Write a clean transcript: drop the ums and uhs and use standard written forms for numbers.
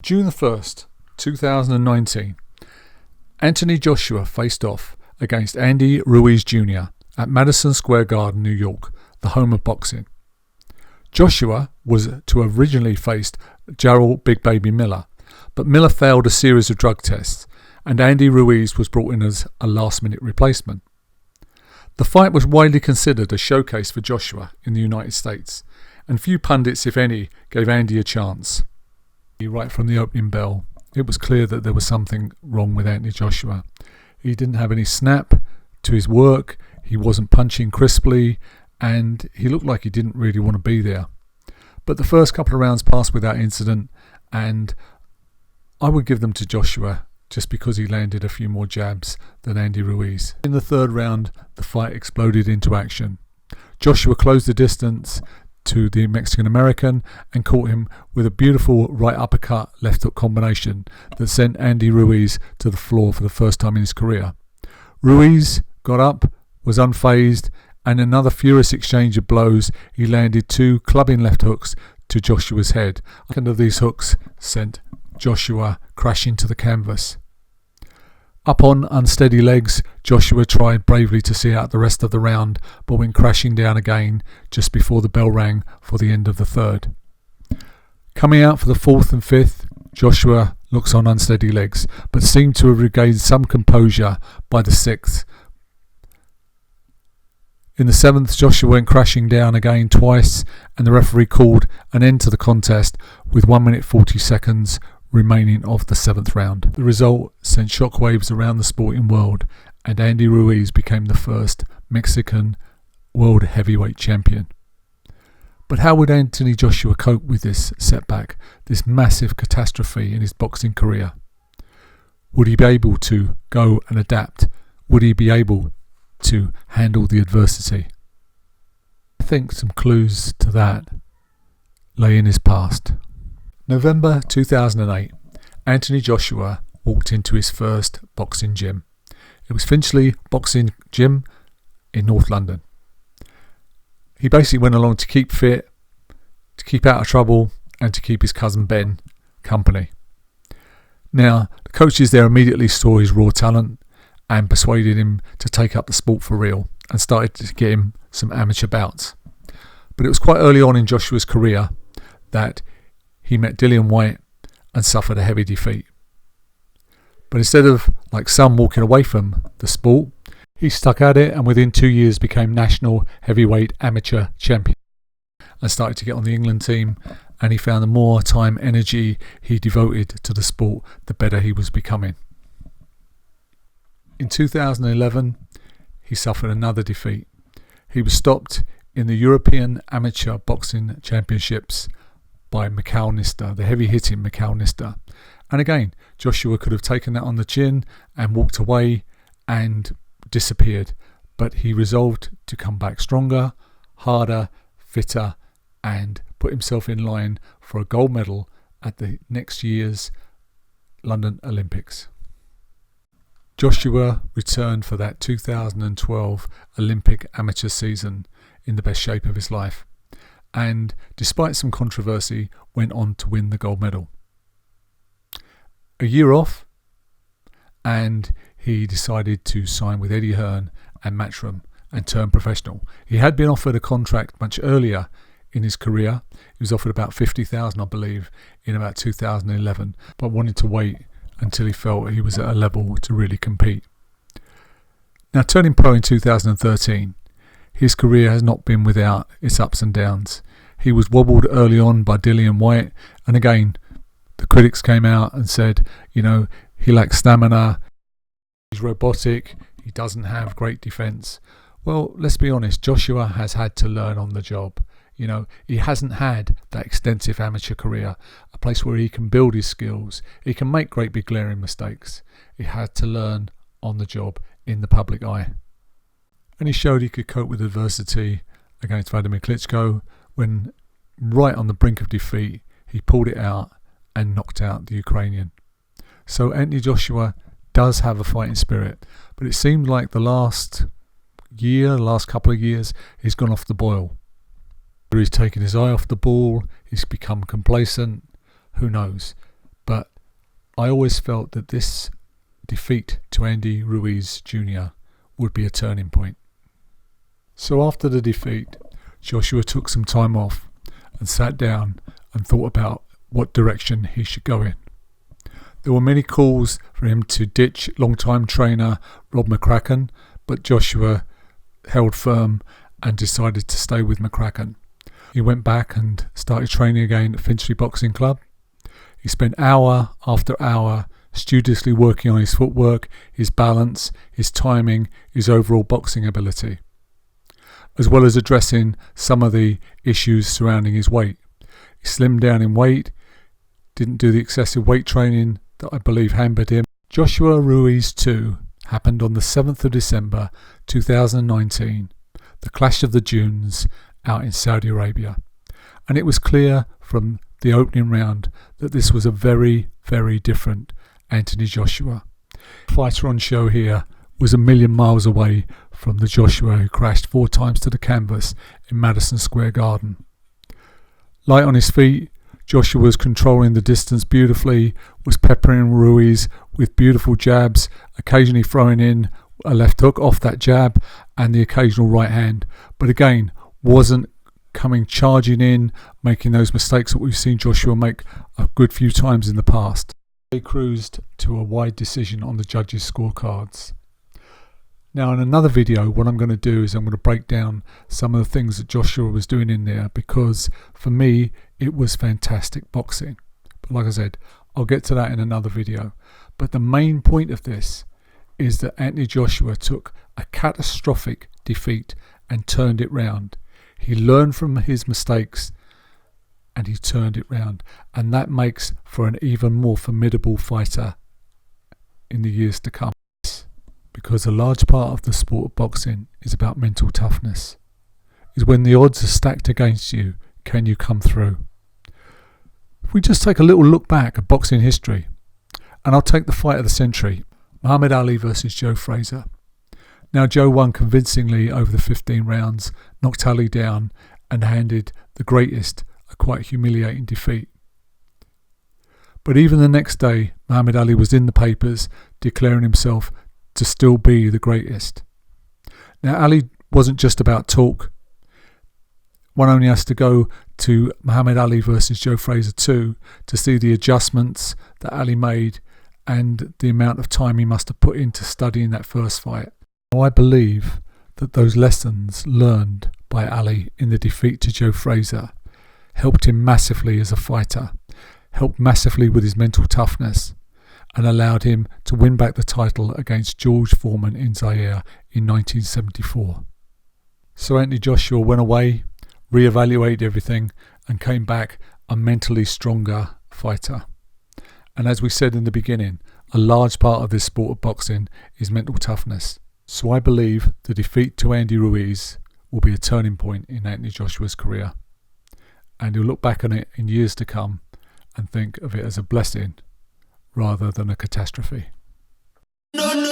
June the 1st, 2019, Anthony Joshua faced off against Andy Ruiz Jr. at Madison Square Garden, New York, the home of boxing. Joshua was to have originally faced Jarrell Big Baby Miller, but Miller failed a series of drug tests and Andy Ruiz was brought in as a last-minute replacement. The fight was widely considered a showcase for Joshua in the United States, and few pundits, if any, gave Andy a chance. Right from the opening bell, it was clear that there was something wrong with Anthony Joshua. He didn't have any snap to his work, he wasn't punching crisply, and he looked like he didn't really want to be there. But the first couple of rounds passed without incident, and I would give them to Joshua just because he landed a few more jabs than Andy Ruiz. In the third round, the fight exploded into action. Joshua closed the distance to the Mexican-American and caught him with a beautiful right uppercut left hook combination that sent Andy Ruiz to the floor for the first time in his career. Ruiz got up, was unfazed, and in another furious exchange of blows, he landed two clubbing left hooks to Joshua's head. One of these hooks sent Joshua crashing to the canvas. Up on unsteady legs, Joshua tried bravely to see out the rest of the round, but went crashing down again just before the bell rang for the end of the third. Coming out for the fourth and fifth, Joshua looks on unsteady legs, but seemed to have regained some composure by the sixth. In the seventh, Joshua went crashing down again twice, and the referee called an end to the contest with 1 minute 40 seconds remaining of the seventh round. The result sent shockwaves around the sporting world, and Andy Ruiz became the first Mexican world heavyweight champion. But how would Anthony Joshua cope with this setback, this massive catastrophe in his boxing career? Would he be able to go and adapt? Would he be able to handle the adversity? I think some clues to that lay in his past. November 2008, Anthony Joshua walked into his first boxing gym. It was Finchley Boxing Gym in North London. He basically went along to keep fit, to keep out of trouble, and to keep his cousin Ben company. Now, the coaches there immediately saw his raw talent and persuaded him to take up the sport for real and started to get him some amateur bouts. But it was quite early on in Joshua's career that he met Dillian Whyte and suffered a heavy defeat. But instead of, like some, walking away from the sport, he stuck at it and within 2 years became national heavyweight amateur champion and started to get on the England team, and he found the more time, energy he devoted to the sport, the better he was becoming. In 2011, he suffered another defeat. He was stopped in the European Amateur Boxing Championships by Mikhail Nista, the heavy-hitting Mikhail Nista. And again, Joshua could have taken that on the chin and walked away and disappeared. But he resolved to come back stronger, harder, fitter, and put himself in line for a gold medal at the next year's London Olympics. Joshua returned for that 2012 Olympic amateur season in the best shape of his life, and despite some controversy went on to win the gold medal. A year off, and he decided to sign with Eddie Hearn and Matchroom and turn professional. He had been offered a contract much earlier in his career. He was offered about $50,000, I believe, in about 2011, but wanted to wait until he felt he was at a level to really compete. Now, turning pro in 2013, his career has not been without its ups and downs. He was wobbled early on by Dillian Whyte, and again, the critics came out and said, he lacks stamina, he's robotic, he doesn't have great defence. Well, let's be honest, Joshua has had to learn on the job. He hasn't had that extensive amateur career, a place where he can build his skills. He can make great big glaring mistakes. He had to learn on the job in the public eye. And he showed he could cope with adversity against Vladimir Klitschko when, right on the brink of defeat, he pulled it out and knocked out the Ukrainian. So Anthony Joshua does have a fighting spirit, but it seemed like the last couple of years, he's gone off the boil. He's taken his eye off the ball, he's become complacent, who knows. But I always felt that this defeat to Andy Ruiz Jr. would be a turning point. So after the defeat, Joshua took some time off and sat down and thought about what direction he should go in. There were many calls for him to ditch long-time trainer Rob McCracken, but Joshua held firm and decided to stay with McCracken. He went back and started training again at Finchley Boxing Club. He spent hour after hour studiously working on his footwork, his balance, his timing, his overall boxing ability, as well as addressing some of the issues surrounding his weight. He slimmed down in weight, didn't do the excessive weight training that I believe hampered him. Joshua Ruiz 2 happened on the 7th of December 2019, the Clash of the Dunes out in Saudi Arabia. And it was clear from the opening round that this was a very, very different Anthony Joshua. The fighter on show here was a million miles away from the Joshua who crashed 4 times to the canvas in Madison Square Garden. Light on his feet, Joshua was controlling the distance beautifully, was peppering Ruiz with beautiful jabs, occasionally throwing in a left hook off that jab and the occasional right hand. But again, wasn't coming charging in, making those mistakes that we've seen Joshua make a good few times in the past. They cruised to a wide decision on the judges' scorecards. Now in another video, what I'm going to do is I'm going to break down some of the things that Joshua was doing in there, because for me it was fantastic boxing. But like I said, I'll get to that in another video. But the main point of this is that Anthony Joshua took a catastrophic defeat and turned it round. He learned from his mistakes and he turned it round, and that makes for an even more formidable fighter in the years to come. Because a large part of the sport of boxing is about mental toughness. Is when the odds are stacked against you, can you come through? If we just take a little look back at boxing history, and I'll take the fight of the century, Muhammad Ali versus Joe Frazier. Now Joe won convincingly over the 15 rounds, knocked Ali down and handed the greatest a quite humiliating defeat. But even the next day, Muhammad Ali was in the papers declaring himself to still be the greatest. Now Ali wasn't just about talk. One only has to go to Muhammad Ali versus Joe Frazier 2 to see the adjustments that Ali made and the amount of time he must have put into studying that first fight. Now I believe that those lessons learned by Ali in the defeat to Joe Frazier helped him massively as a fighter, helped massively with his mental toughness, and allowed him to win back the title against George Foreman in Zaire in 1974. So Anthony Joshua went away, reevaluated everything, and came back a mentally stronger fighter. And as we said in the beginning, a large part of this sport of boxing is mental toughness. So I believe the defeat to Andy Ruiz will be a turning point in Anthony Joshua's career. And he'll look back on it in years to come and think of it as a blessing rather than a catastrophe. No.